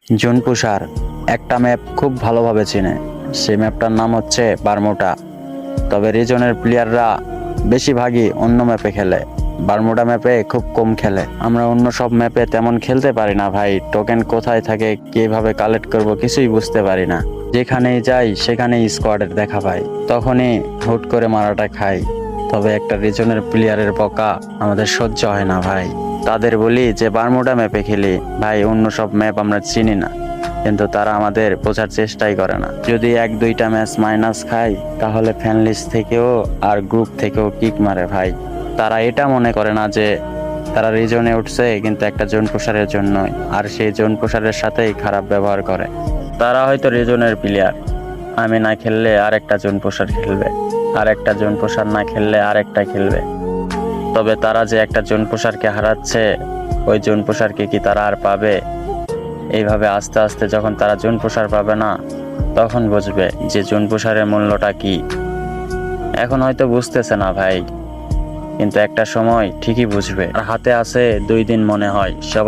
June পুষার একটা map খুব ভালোভাবে চেনে। সেই ম্যাপটার নাম হচ্ছে বারমুডা। তবে রিজনের প্লেয়াররা বেশিরভাগই অন্য ম্যাপে খেলে, বারমুডা ম্যাপে খুব কম খেলে। আমরা অন্য সব ম্যাপে তেমন খেলতে পারি না ভাই। টোকেন কোথায় থাকে, কিভাবে কালেক্ট করব কিছুই বুঝতে পারি না। যেখানেই যাই সেখানেই স্কোয়াডের দেখা পাই, তখনই হুট করে মারাটা খাই। তবে একটা রিজনের প্লেয়ারের বকা আমাদের সহ্য হয় না ভাই। তাদের বলি যে বারমুডা ম্যাপে খেলি, ভাই অন্য সব ম্যাপ আমরা চিনি না। কিন্তু তারা আমাদের বোঝার চেষ্টাই করে না। যদি এক দুইটা ম্যাচ মাইনাস খাই তাহলে ফ্যান লিস্ট থেকেও আর গ্রুপ থেকেও কিক মারে ভাই। তারা এটা মনে করে না যে তারা রিজনে উঠছে কিন্তু একটা জোন প্রসারের জন্যই, আর সেই জোন প্রসারের সাথেই খারাপ ব্যবহার করে। তারা হয়তো রিজনের প্লেয়ার, আমি না খেললে আর একটা জোন প্রসার খেলবে, আর একটা জোন প্রসার না খেললে আর একটা খেলবে। তবে তারা যে একটা জোন প্রসারকে হারাচ্ছে, ওই জোন প্রসারকে কি তারা আর পাবে? এইভাবে আস্তে আস্তে যখন তারা জোন প্রসার পাবে না, তখন বুঝবে যে জোন প্রসারের মূল্যটা কি। এখন হয়তো বুঝতেছে না ভাই, কিন্তু একটা সময় ঠিকই বুঝবে। আর হাতে আছে 2 দিন মনে হয় সবাই